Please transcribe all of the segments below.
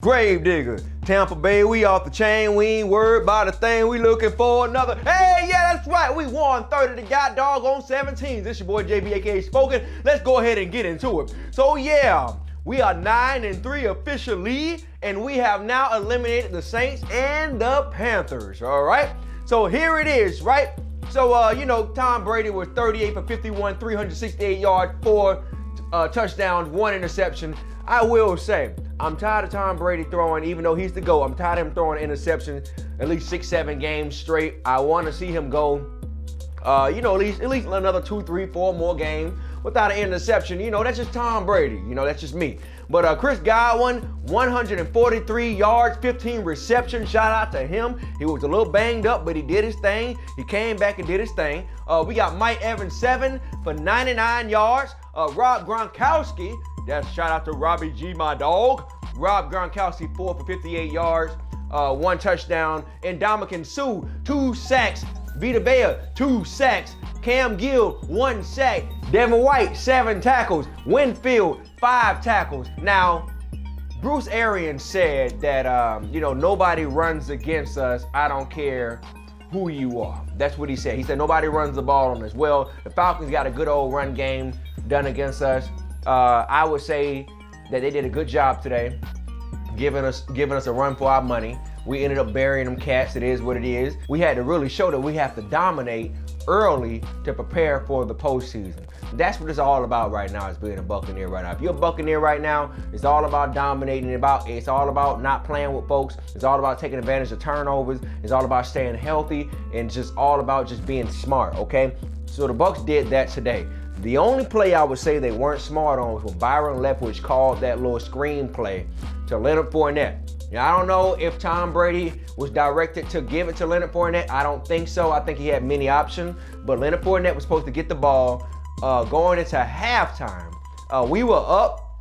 Grave digger, Tampa Bay, we off the chain. We ain't worried about a thing. We looking for another. Hey, yeah, that's right. We won 30 to god doggone 17. This your boy JB, aka Spoken. Let's go ahead and get into it. So yeah, we are 9-3 officially, and we have now eliminated the Saints and the Panthers. All right. So here it is, right? So Tom Brady was 38 for 51, 368 yards, 4 touchdowns, 1 interception. I will say, I'm tired of Tom Brady throwing, even though he's the GOAT, I'm tired of him throwing interceptions at least 6-7 games straight. I want to see him go, at least another 2, 3, 4 more games without an interception. That's just Tom Brady. That's just me. But Chris Godwin, 143 yards, 15 receptions. Shout out to him. He was a little banged up, but he did his thing. He came back and did his thing. We got Mike Evans, 7 for 99 yards. Rob Gronkowski, that's shout out to Robbie G, my dog. Rob Gronkowski, 4 for 58 yards, 1 touchdown. And Ndamukong Suh, 2 sacks. Vita Vea, 2 sacks. Cam Gill, 1 sack. Devin White, 7 tackles. Winfield, 5 tackles. Now, Bruce Arians said that, nobody runs against us. I don't care who you are. That's what he said. He said nobody runs the ball on us. Well, the Falcons got a good old run game done against us. I would say that they did a good job today, giving us a run for our money. We ended up burying them cats. It is what it is. We had to really show that we have to dominate early to prepare for the postseason. That's what it's all about right now, is being a Buccaneer right now. If you're a Buccaneer right now, it's all about dominating. It's all about not playing with folks. It's all about taking advantage of turnovers. It's all about staying healthy, and just all about just being smart, okay? So the Bucs did that today. The only play I would say they weren't smart on was when Byron Leftwich called that little screen play to Leonard Fournette. Now, I don't know if Tom Brady was directed to give it to Leonard Fournette. I don't think so. I think he had many options, but Leonard Fournette was supposed to get the ball going into halftime. We were up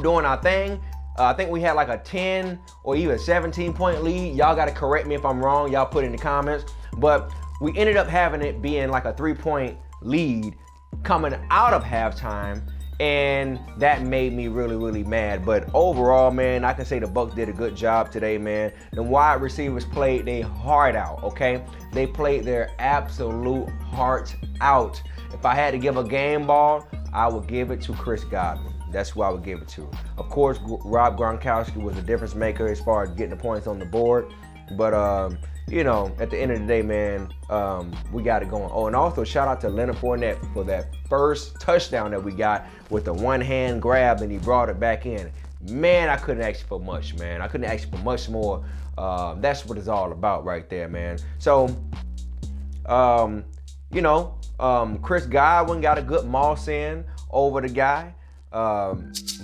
doing our thing. I think we had like a 10 or even 17-point lead. Y'all got to correct me if I'm wrong. Y'all put it in the comments. But we ended up having it being like a 3-point lead coming out of halftime, and that made me really, really mad. But overall, man, I can say the Bucs did a good job today, man. The wide receivers played their heart out, okay? They played their absolute hearts out. If I had to give a game ball, I would give it to Chris Godwin. That's who I would give it to. Of course, Rob Gronkowski was a difference maker as far as getting the points on the board. But, at the end of the day, man, we got it going. Oh, and also shout out to Leonard Fournette for that first touchdown that we got with the one-hand grab, and he brought it back in. Man, I couldn't ask for much, man. I couldn't ask for much more. That's what it's all about right there, man. So, Chris Godwin got a good moss in over the guy.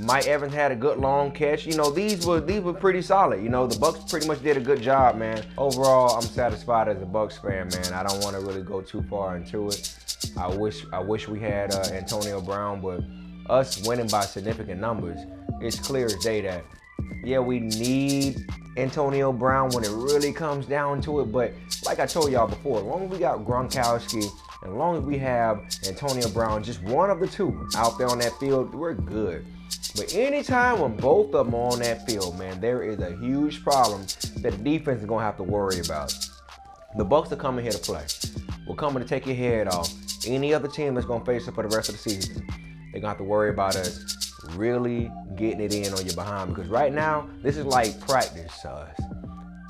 Mike Evans had a good long catch. These were pretty solid. The Bucs pretty much did a good job, man. Overall, I'm satisfied as a Bucs fan, man. I don't want to really go too far into it. I wish we had Antonio Brown, but us winning by significant numbers, it's clear as day that, yeah, we need Antonio Brown when it really comes down to it. But like I told y'all before, as long as we got Gronkowski, as long as we have Antonio Brown, just one of the two out there on that field, we're good. But anytime when both of them are on that field, man, there is a huge problem that the defense is going to have to worry about. The Bucs are coming here to play. We're coming to take your head off. Any other team that's going to face us for the rest of the season, they're going to have to worry about us really getting it in on your behind. Because right now, this is like practice to us.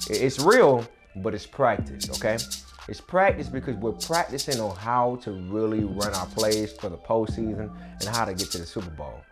It's real, but it's practice, okay? It's practice because we're practicing on how to really run our plays for the postseason and how to get to the Super Bowl.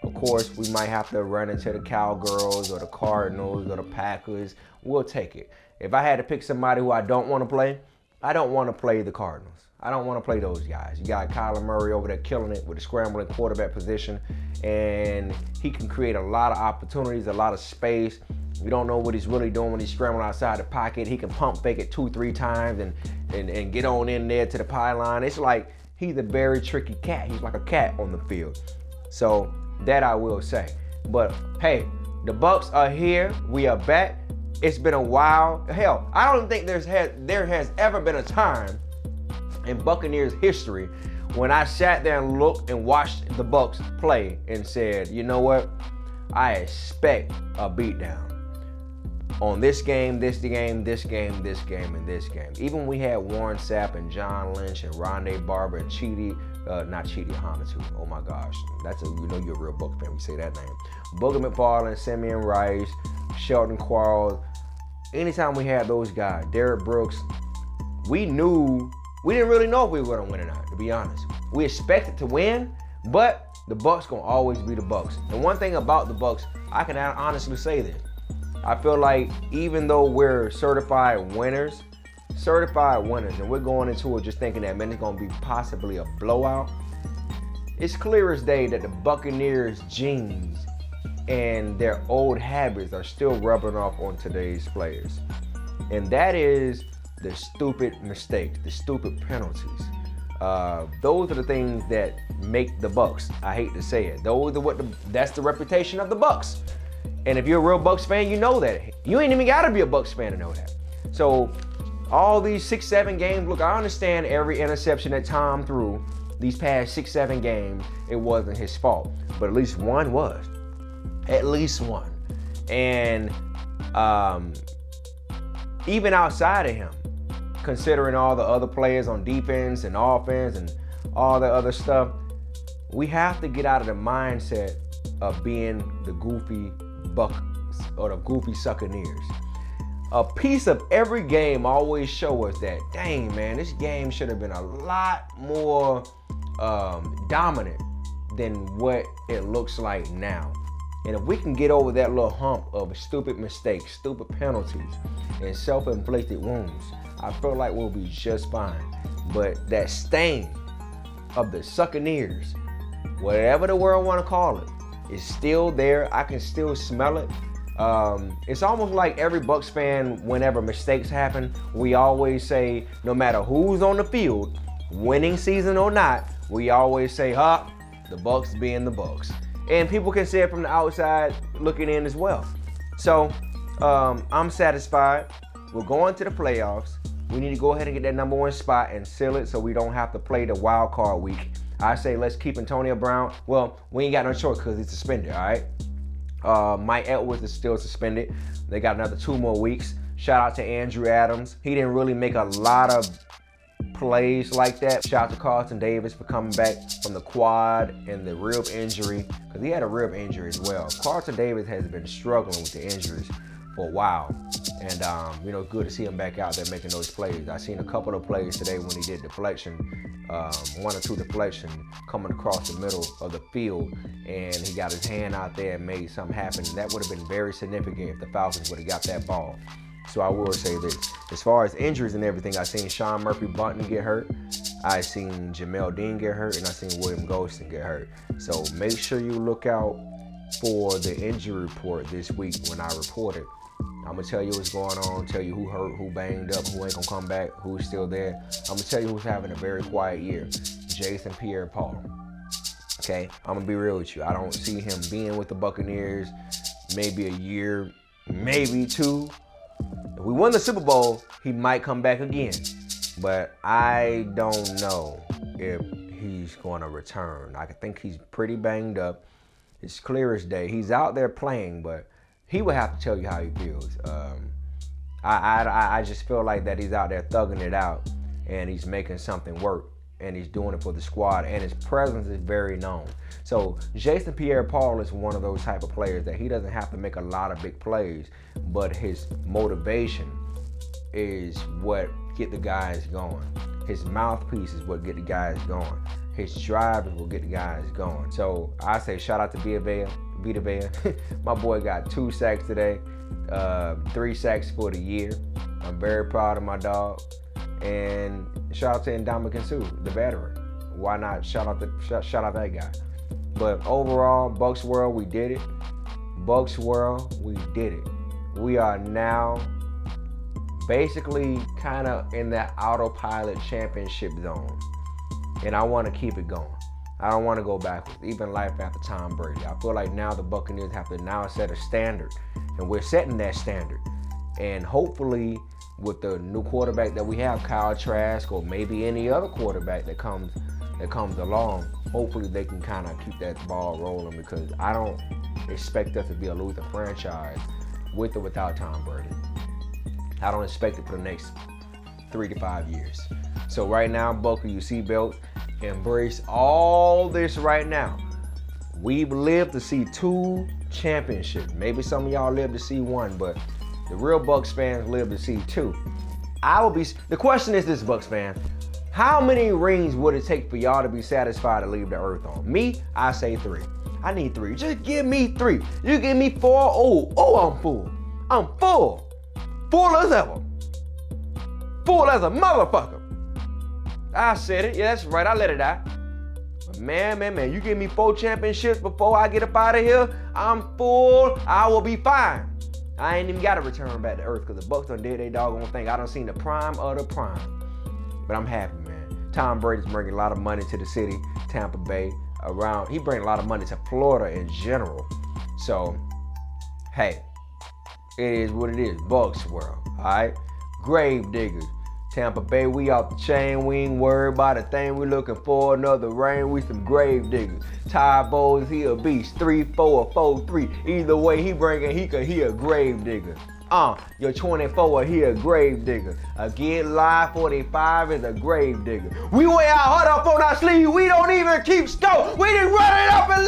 Of course, we might have to run into the Cowgirls or the Cardinals or the Packers. We'll take it. If I had to pick somebody who I don't want to play, I don't want to play the Cardinals. I don't want to play those guys. You got Kyler Murray over there killing it with the scrambling quarterback position, and he can create a lot of opportunities, a lot of space. We don't know what he's really doing when he's scrambling outside the pocket. He can pump fake it 2-3 times and get on in there to the pylon. It's like he's a very tricky cat. He's like a cat on the field. So that I will say. But hey, the Bucs are here. We are back. It's been a while. Hell, I don't think there has ever been a time in Buccaneers history when I sat there and looked and watched the Bucs play and said, you know what? I expect a beatdown on this game, this game, this game, this game, and this game. Even we had Warren Sapp and John Lynch and Rondé Barber and not Chidi Hanasu. Oh my gosh, you know you're a real Bucs fan when you say that name. Booger McFarland, Simeon Rice, Sheldon Quarles. Anytime we had those guys, Derek Brooks, we didn't really know if we were gonna win or not, to be honest. We expected to win, but the Bucs gonna always be the Bucs. And one thing about the Bucs, I can honestly say this. I feel like even though we're certified winners, and we're going into it just thinking that, man, it's gonna be possibly a blowout, it's clear as day that the Buccaneers genes and their old habits are still rubbing off on today's players. And that is the stupid mistakes, the stupid penalties. Those are the things that make the Bucs. I hate to say it. That's the reputation of the Bucs. And if you're a real Bucs fan, you know that. You ain't even gotta be a Bucs fan to know that. So all these 6-7 games, look, I understand every interception that Tom threw these past 6-7 games, it wasn't his fault. But at least one was. At least one. And even outside of him, considering all the other players on defense and offense and all the other stuff, we have to get out of the mindset of being the goofy Bucs or the goofy Succaneers. A piece of every game always show us that, dang man, this game should have been a lot more dominant than what it looks like now. And if we can get over that little hump of stupid mistakes, stupid penalties, and self-inflicted wounds, I feel like we'll be just fine. But that stain of the Succaneers, whatever the world want to call it, is still there. I can still smell it. It's almost like every Bucs fan, whenever mistakes happen, we always say, no matter who's on the field, winning season or not, we always say, the Bucs being the Bucs. And people can see it from the outside looking in as well. So I'm satisfied. We're going to the playoffs. We need to go ahead and get that number 1 spot and seal it so we don't have to play the wild card week. I say let's keep Antonio Brown. Well, we ain't got no choice because he's suspended, all right? Mike Edwards is still suspended. They got another 2 more weeks. Shout out to Andrew Adams. He didn't really make a lot of plays like that. Shout out to Carlton Davis for coming back from the quad and the rib injury, because he had a rib injury as well. Carlton Davis has been struggling with the injuries for a while. And, good to see him back out there making those plays. I seen a couple of plays today when he did deflection, 1 or 2 deflection coming across the middle of the field, and he got his hand out there and made something happen. And that would have been very significant if the Falcons would have got that ball. So I will say this, as far as injuries and everything, I seen Sean Murphy-Bunting get hurt, I seen Jamel Dean get hurt, and I seen William Golston get hurt. So make sure you look out for the injury report this week when I report it. I'm gonna tell you what's going on, tell you who hurt, who banged up, who ain't gonna come back, who's still there. I'm gonna tell you who's having a very quiet year. Jason Pierre-Paul. Okay, I'm gonna be real with you. I don't see him being with the Buccaneers maybe a year, maybe 2. If we win the Super Bowl, he might come back again. But I don't know if he's going to return. I think he's pretty banged up. It's clear as day. He's out there playing, but he would have to tell you how he feels. I just feel like that he's out there thugging it out, and he's making something work, and he's doing it for the squad, and his presence is very known. So Jason Pierre-Paul is one of those type of players that he doesn't have to make a lot of big plays, but his motivation is what get the guys going. His mouthpiece is what get the guys going. His drive is what get the guys going. So I say shout out to Vita Vea. My boy got 2 sacks today, 3 sacks for the year. I'm very proud of my dog. And shout out to Ndamukong Suh, the veteran. Why not shout out that guy? But overall, Bucs World, we did it. Bucs World, we did it. We are now basically kind of in that autopilot championship zone. And I want to keep it going. I don't want to go backwards, even life after Tom Brady. I feel like now the Buccaneers have to now set a standard, and we're setting that standard. And hopefully, with the new quarterback that we have, Kyle Trask, or maybe any other quarterback that comes that comes along, hopefully they can kind of keep that ball rolling, because I don't expect us to be a losing franchise with or without Tom Brady. I don't expect it for the next 3 to 5 years. So right now, buckle your seatbelt, embrace all this right now. We've lived to see 2 championships. Maybe some of y'all live to see 1, but the real Bucs fans live to see 2. The question is this, Bucs fan, how many rings would it take for y'all to be satisfied to leave the earth on? Me, I say 3. I need 3. Just give me 3. You give me 4, I'm full. I'm full. Full as ever. Full as a motherfucker. I said it. Yeah, that's right. I let it out. But man, you give me 4 championships before I get up out of here, I'm full. I will be fine. I ain't even got to return back to earth, because the Bucs done did they doggone thing. I done seen the prime of the prime. But I'm happy, man. Tom Brady's bringing a lot of money to the city, Tampa Bay, around. He bringing a lot of money to Florida in general. So, hey, it is what it is. Bucs world, all right? Grave diggers. Tampa Bay, we off the chain. We ain't worried about a thing. We looking for another rain. We some grave diggers. Ty Bowles, he a beast. 3-4 or 4-3. Either way he bringing, he a grave digger. Your 24, he a grave digger. A Get Live 45 is a grave digger. We way out hard up on our sleeve. We don't even keep score. We just run it up and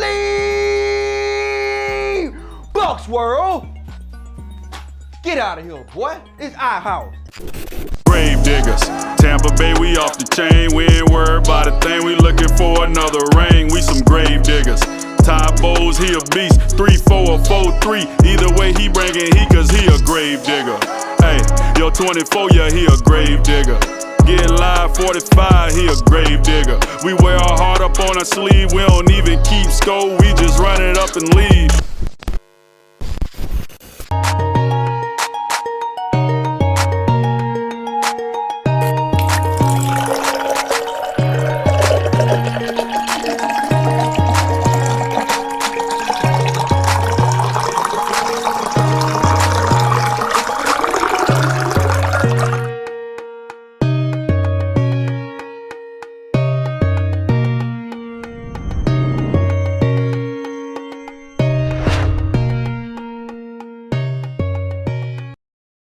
leave. Bucs world. Get out of here, boy. It's our house. Grave diggers, Tampa Bay, we off the chain. We ain't worried about a thing. We looking for another ring. We some grave diggers. Ty Bowles, he a beast. 3-4 or 4-3. Either way he bringing heat, cause he a grave digger. Hey, yo 24, yeah, he a grave digger. Get Live 45, he a grave digger. We wear our heart up on our sleeve. We don't even keep score. We just run it up and leave.